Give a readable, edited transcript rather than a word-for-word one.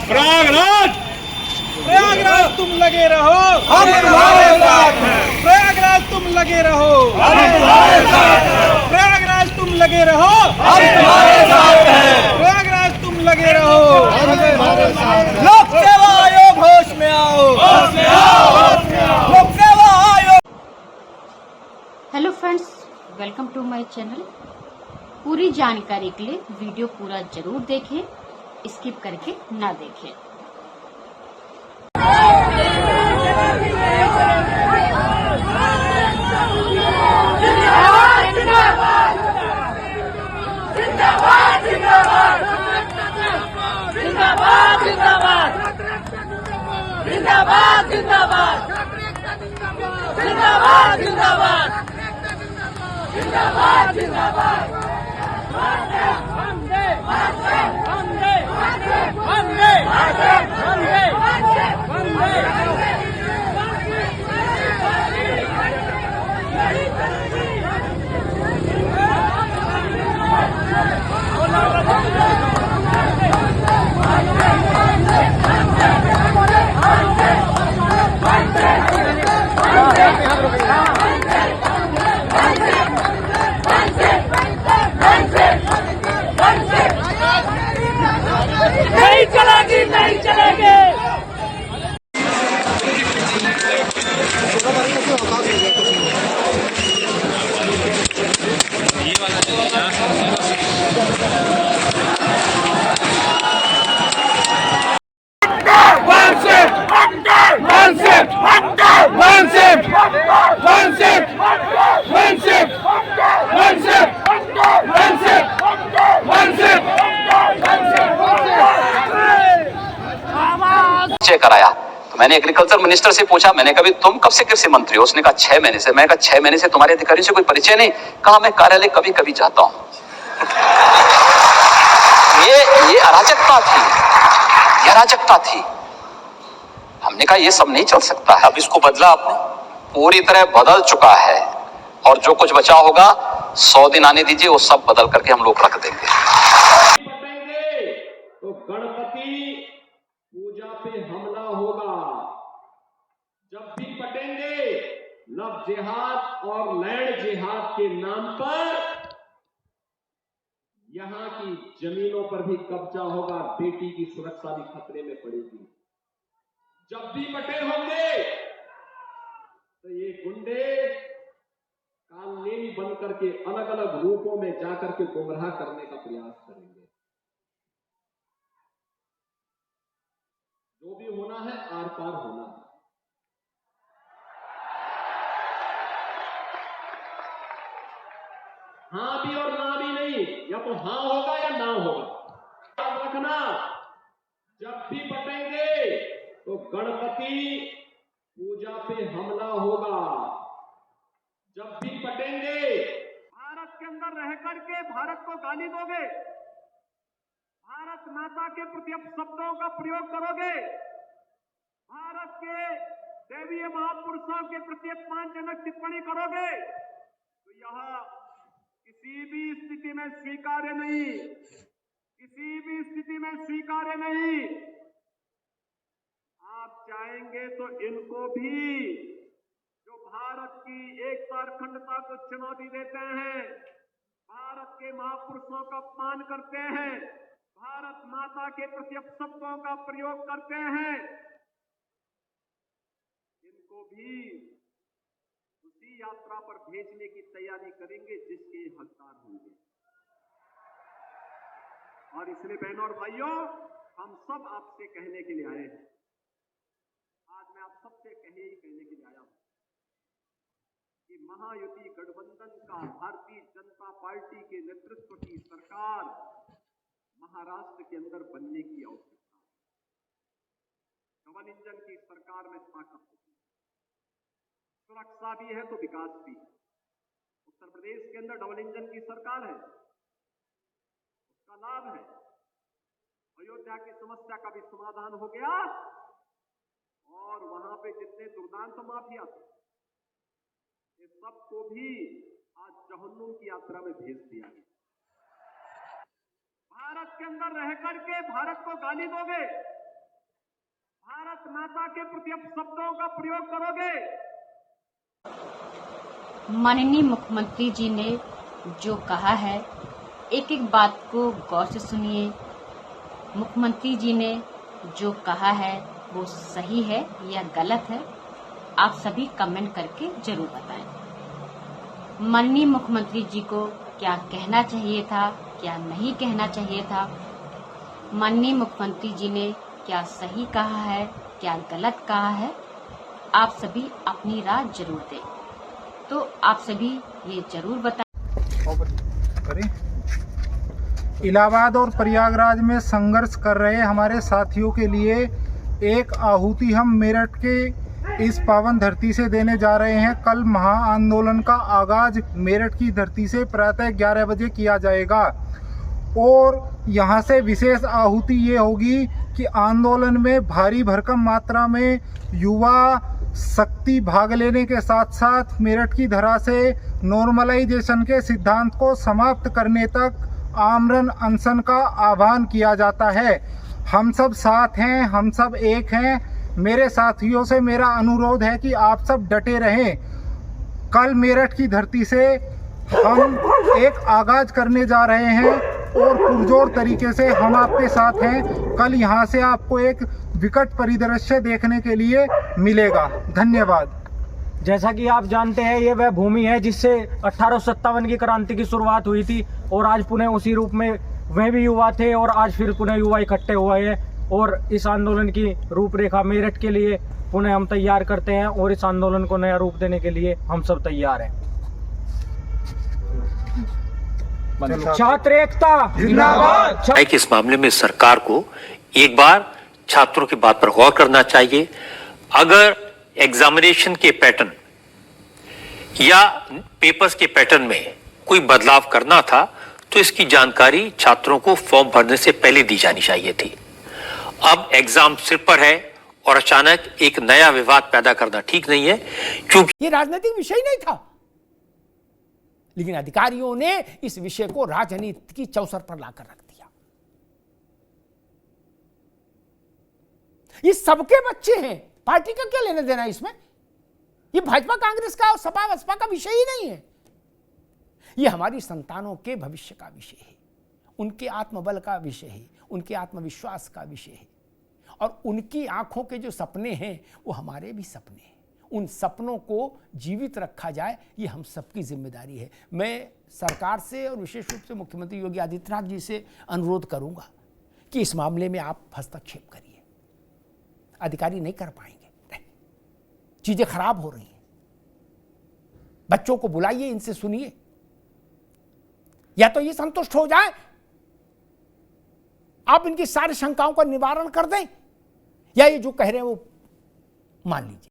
प्रयागराज प्रयागराज तुम लगे रहो, हम तुम्हारे साथ हैं। प्रयागराज तुम लगे रहो, हम तुम्हारे साथ हैं। प्रयागराज तुम लगे रहो, हम तुम्हारे साथ हैं। प्रयागराज तुम लगे रहो। लोक सेवा आयोग होश में आओ, होश में आओ, Lok Seva Aayog. Hello friends, welcome to my channel. पूरी जानकारी के लिए वीडियो पूरा जरूर देखें, स्किप करके ना देखें। नहीं चलेगी, नहीं चलेगी। कराया तो मैंने एग्रीकल्चर मिनिस्टर से पूछा, मैंने कभी तुम कब से कृषि मंत्री हो? उसने कहा 6 महीने से। मैं कहा 6 महीने से तुम्हारे अधिकारी से कोई परिचय नहीं? कहा मैं कार्यालय कभी कभी जाता हूं। ये अराजकता थी, ये अराजकता थी। हमने कहा ये सब नहीं चल सकता है। अब इसको बदला आपने, पूरी तरह बदल चुका है और जो कुछ बचा होगा 100 दिन आने दीजिए, वो सब बदल करके हम लोग रख देंगे। तो गणपति पूजा पे हमला होगा। जब भी पटेंगे लव जिहाद और लैंड जिहाद के नाम पर यहां की जमीनों पर भी कब्जा होगा, बेटी की सुरक्षा भी खतरे में पड़ेगी। जब भी पटे होंगे तो ये गुंडे कालनेमी बन करके अलग अलग रूपों में जाकर के गुमराह करने का प्रयास करेंगे। जो भी होना है आर पार होना है। हाँ भी और ना भी नहीं, या तो हाँ होगा या ना होगा। याद रखना, जब भी पटेंगे तो गणपति पूजा पे हमला होगा। जब भी पटेंगे भारत के अंदर रह करके भारत को गाली दोगे, भारत माता के प्रति अपशब्दों का प्रयोग करोगे, भारत के देवीय महापुरुषों के प्रति अपमानजनक टिप्पणी करोगे, तो यह किसी भी स्थिति में स्वीकार्य नहीं, किसी भी स्थिति में स्वीकार्य नहीं। आप चाहेंगे तो इनको भी, जो भारत की एकता और अखंडता को चुनौती देते हैं, भारत के महापुरुषों का अपमान करते हैं, भारत माता के प्रति अपशब्दों का प्रयोग करते हैं, इनको भी उसी यात्रा पर भेजने की तैयारी करेंगे जिसके हकदार होंगे। और इसलिए बहनों और भाइयों, हम सब आपसे कहने के लिए आए हैं। आज मैं आप सबसे कहने के लिए आया हूं कि महायुति गठबंधन का भारतीय जनता पार्टी के नेतृत्व की सरकार महाराष्ट्र के अंदर बनने की आवश्यकता है। डबल इंजन की सरकार में ताकत होगी, सुरक्षा भी है तो विकास भी है। उत्तर प्रदेश के अंदर डबल इंजन की सरकार है, उसका लाभ है। अयोध्या की समस्या का भी समाधान हो गया और वहां पे जितने दुर्दांत माफिया थे, ये सबको भी आज जहन्नुम की यात्रा में भेज दिया गया। भारत के अंदर रह करके भारत को गाली दोगे, भारत माता के प्रति अपशब्दों का प्रयोग करोगे। माननीय मुख्यमंत्री जी ने जो कहा है, एक एक बात को गौर से सुनिए। मुख्यमंत्री जी ने जो कहा है वो सही है या गलत है, आप सभी कमेंट करके जरूर बताएं। माननीय मुख्यमंत्री जी को क्या कहना चाहिए था, क्या नहीं कहना चाहिए था, माननीय मुख्यमंत्री जी ने क्या सही कहा है, क्या गलत कहा है, आप सभी अपनी राय जरूर दें। तो आप सभी ये जरूर बताएं। इलाहाबाद और प्रयागराज में संघर्ष कर रहे हमारे साथियों के लिए एक आहुति हम मेरठ के इस पावन धरती से देने जा रहे हैं। कल महा आंदोलन का आगाज मेरठ की धरती से प्रातः 11 बजे किया जाएगा और यहाँ से विशेष आहुति ये होगी कि आंदोलन में भारी भरकम मात्रा में युवा शक्ति भाग लेने के साथ साथ मेरठ की धरा से नॉर्मलाइजेशन के सिद्धांत को समाप्त करने तक आमरण अनशन का आह्वान किया जाता है। हम सब साथ हैं, हम सब एक हैं। मेरे साथियों से मेरा अनुरोध है कि आप सब डटे रहें। कल मेरठ की धरती से हम एक आगाज करने जा रहे हैं और पुरजोर तरीके से हम आपके साथ हैं। कल यहाँ से आपको एक विकट परिदृश्य देखने के लिए मिलेगा। धन्यवाद। जैसा कि आप जानते हैं, ये वह भूमि है जिससे 1857 की क्रांति की शुरुआत हुई थी और आज पुणे उसी रूप में वह भी युवा थे और आज फिर पुणे युवा इकट्ठे हुए हैं और इस आंदोलन की रूपरेखा मेरठ के लिए पुणे हम तैयार करते हैं और इस आंदोलन को नया रूप देने के लिए हम सब तैयार हैं। छात्र एकता जिंदाबाद। इस मामले में सरकार को एक बार छात्रों की बात पर गौर करना चाहिए। अगर एग्जामिनेशन के पैटर्न या पेपर्स के पैटर्न में कोई बदलाव करना था तो इसकी जानकारी छात्रों को फॉर्म भरने से पहले दी जानी चाहिए थी। अब एग्जाम सिर पर है और अचानक एक नया विवाद पैदा करना ठीक नहीं है, क्योंकि ये राजनीतिक विषय नहीं था, लेकिन अधिकारियों ने इस विषय को राजनीति की चौसर पर लाकर रख दिया। ये सबके बच्चे हैं, पार्टी का क्या लेना देना इसमें? ये भाजपा कांग्रेस का और सपा बसपा का विषय ही नहीं है। ये हमारी संतानों के भविष्य का विषय है, उनके आत्मबल का विषय है, उनके आत्मविश्वास का विषय है और उनकी आंखों के जो सपने हैं वो हमारे भी सपने हैं। उन सपनों को जीवित रखा जाए, ये हम सबकी जिम्मेदारी है। मैं सरकार से और विशेष रूप से मुख्यमंत्री योगी आदित्यनाथ जी से अनुरोध करूंगा कि इस मामले में आप हस्तक्षेप करिए। अधिकारी नहीं कर पाएंगे, चीजें खराब हो रही हैं। बच्चों को बुलाइए, इनसे सुनिए, या तो ये संतुष्ट हो जाए, आप इनकी सारी शंकाओं का निवारण कर दें, या ये जो कह रहे हैं वो मान लीजिए।